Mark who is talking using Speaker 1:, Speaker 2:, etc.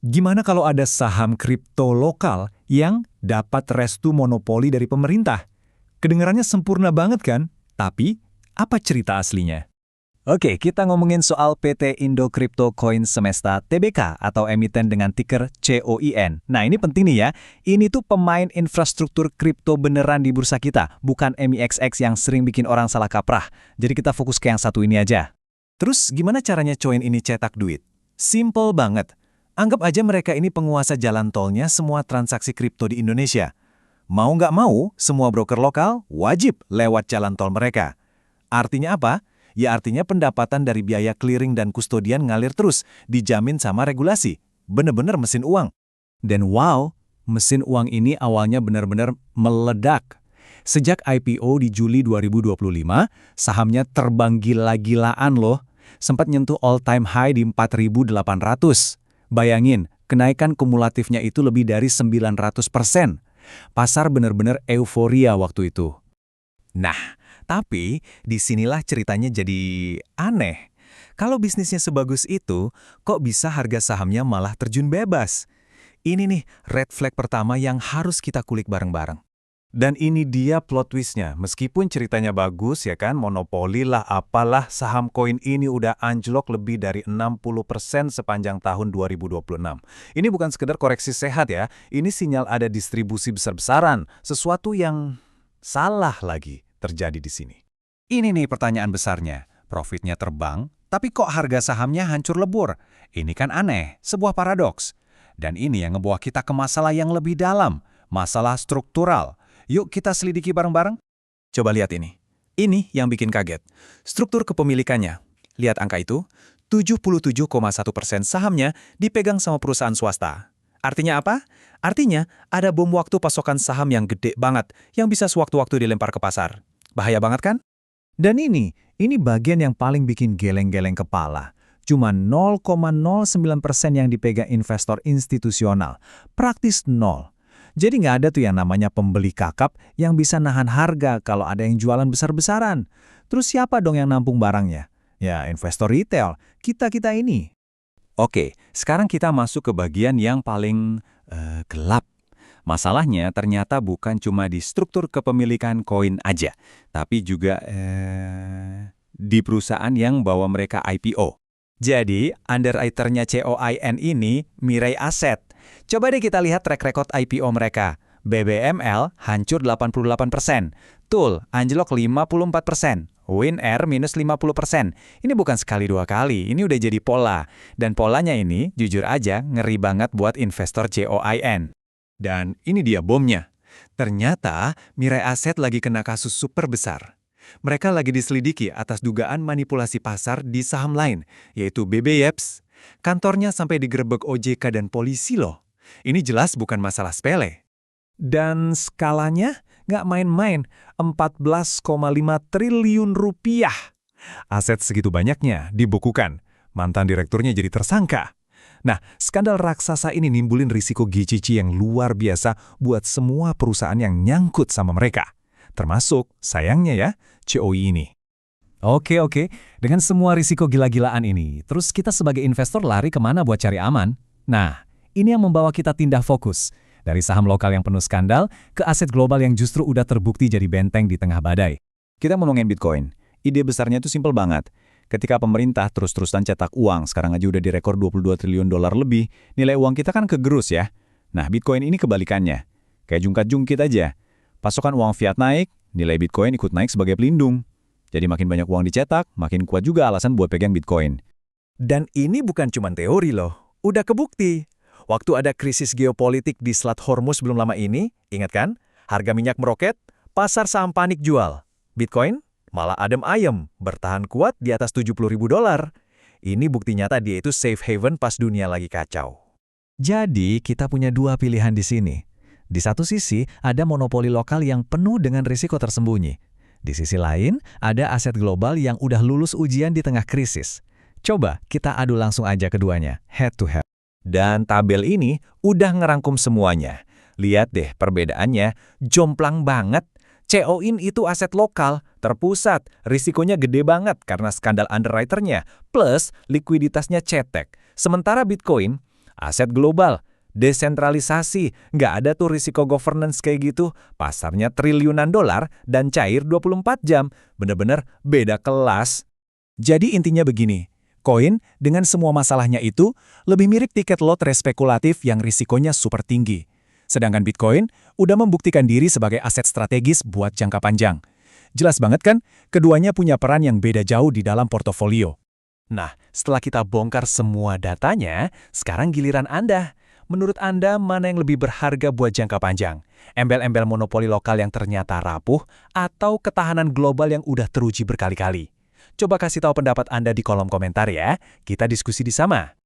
Speaker 1: Gimana kalau ada saham kripto lokal yang dapat restu monopoli dari pemerintah? Kedengarannya sempurna banget kan? Tapi, apa cerita aslinya? Oke, kita ngomongin soal PT Indo Crypto Coin Semesta Tbk atau emiten dengan ticker COIN. Nah, ini penting nih ya. Ini tuh pemain infrastruktur kripto beneran di bursa kita, bukan MIXX yang sering bikin orang salah kaprah. Jadi kita fokus ke yang satu ini aja. Terus gimana caranya coin ini cetak duit? Simple banget. Anggap aja mereka ini penguasa jalan tolnya semua transaksi kripto di Indonesia. Mau nggak mau, semua broker lokal wajib lewat jalan tol mereka. Artinya apa? Ya artinya pendapatan dari biaya clearing dan kustodian ngalir terus, dijamin sama regulasi. Bener-bener mesin uang. Dan wow, mesin uang ini awalnya benar-benar meledak. Sejak IPO di Juli 2025, sahamnya terbang gila-gilaan loh. Sempat nyentuh all-time high di 4.800. Bayangin, kenaikan kumulatifnya itu lebih dari 900%. Pasar benar-benar euforia waktu itu. Nah, tapi disinilah ceritanya jadi aneh. Kalau bisnisnya sebagus itu, kok bisa harga sahamnya malah terjun bebas? Ini nih red flag pertama yang harus kita kulik bareng-bareng. Dan ini dia plot twistnya. Meskipun ceritanya bagus ya kan, monopoli lah apalah, saham koin ini udah anjlok lebih dari 60% sepanjang tahun 2026. Ini bukan sekedar koreksi sehat ya, ini sinyal ada distribusi besar-besaran, sesuatu yang salah lagi terjadi di sini. Ini nih pertanyaan besarnya. Profitnya terbang, tapi kok harga sahamnya hancur lebur? Ini kan aneh, sebuah paradoks. Dan ini yang ngebawa kita ke masalah yang lebih dalam, masalah struktural. Yuk kita selidiki bareng-bareng. Coba lihat ini. Ini yang bikin kaget. Struktur kepemilikannya. Lihat angka itu, 77,1% sahamnya dipegang sama perusahaan swasta. Artinya apa? Artinya ada bom waktu pasokan saham yang gede banget, yang bisa sewaktu-waktu dilempar ke pasar. Bahaya banget kan? Dan ini bagian yang paling bikin geleng-geleng kepala. Cuma 0,09% yang dipegang investor institusional. Praktis nol. Jadi nggak ada tuh yang namanya pembeli kakap yang bisa nahan harga kalau ada yang jualan besar-besaran. Terus siapa dong yang nampung barangnya? Ya, investor retail, kita-kita ini. Oke, sekarang kita masuk ke bagian yang paling gelap. Masalahnya ternyata bukan cuma di struktur kepemilikan koin aja, tapi juga di perusahaan yang bawa mereka IPO. Jadi, underwriter-nya COIN ini Mirai Asset. Coba deh kita lihat track record IPO mereka. BBML hancur 88%, TUL anjlok 54%, WinAir minus 50%. Ini bukan sekali dua kali, ini udah jadi pola. Dan polanya ini, jujur aja, ngeri banget buat investor COIN. Dan ini dia bomnya. Ternyata Mirai Asset lagi kena kasus super besar. Mereka lagi diselidiki atas dugaan manipulasi pasar di saham lain, yaitu BBYEPS. Kantornya sampai digerebek OJK dan polisi loh. Ini jelas bukan masalah sepele. Dan skalanya nggak main-main, 14,5 triliun rupiah. Aset segitu banyaknya dibukukan. Mantan direkturnya jadi tersangka. Nah, skandal raksasa ini nimbulin risiko GCC yang luar biasa buat semua perusahaan yang nyangkut sama mereka. Termasuk, sayangnya ya, COI ini. Oke, dengan semua risiko gila-gilaan ini, terus kita sebagai investor lari kemana buat cari aman? Nah, ini yang membawa kita tindak fokus. Dari saham lokal yang penuh skandal, ke aset global yang justru udah terbukti jadi benteng di tengah badai. Kita ngomongin Bitcoin. Ide besarnya itu simpel banget. Ketika pemerintah terus-terusan cetak uang, sekarang aja udah direkor 22 triliun dolar lebih, nilai uang kita kan kegerus ya. Nah, Bitcoin ini kebalikannya. Kayak jungkat-jungkit aja. Pasokan uang fiat naik, nilai Bitcoin ikut naik sebagai pelindung. Jadi makin banyak uang dicetak, makin kuat juga alasan buat pegang Bitcoin. Dan ini bukan cuma teori loh, udah kebukti. Waktu ada krisis geopolitik di Selat Hormuz belum lama ini, ingat kan? Harga minyak meroket, pasar saham panik jual. Bitcoin malah adem ayem, bertahan kuat di atas 70.000 dolar. Ini bukti nyata dia itu safe haven pas dunia lagi kacau. Jadi kita punya dua pilihan di sini. Di satu sisi ada monopoli lokal yang penuh dengan risiko tersembunyi. Di sisi lain, ada aset global yang udah lulus ujian di tengah krisis. Coba kita adu langsung aja keduanya, head to head. Dan tabel ini udah ngerangkum semuanya. Lihat deh perbedaannya, jomplang banget. COIN itu aset lokal, terpusat, risikonya gede banget karena skandal underwriter-nya, plus likuiditasnya cetek. Sementara Bitcoin, Aset global, desentralisasi, nggak ada tuh risiko governance kayak gitu. Pasarnya triliunan dolar dan cair 24 jam. Bener-bener beda kelas. Jadi intinya begini, koin dengan semua masalahnya itu lebih mirip tiket lotre spekulatif yang risikonya super tinggi. Sedangkan Bitcoin udah membuktikan diri sebagai aset strategis buat jangka panjang. Jelas banget kan, keduanya punya peran yang beda jauh di dalam portofolio. Nah, setelah kita bongkar semua datanya, sekarang giliran Anda. Menurut Anda, mana yang lebih berharga buat jangka panjang? Embel-embel monopoli lokal yang ternyata rapuh, atau ketahanan global yang udah teruji berkali-kali? Coba kasih tahu pendapat Anda di kolom komentar ya, kita diskusi di sana.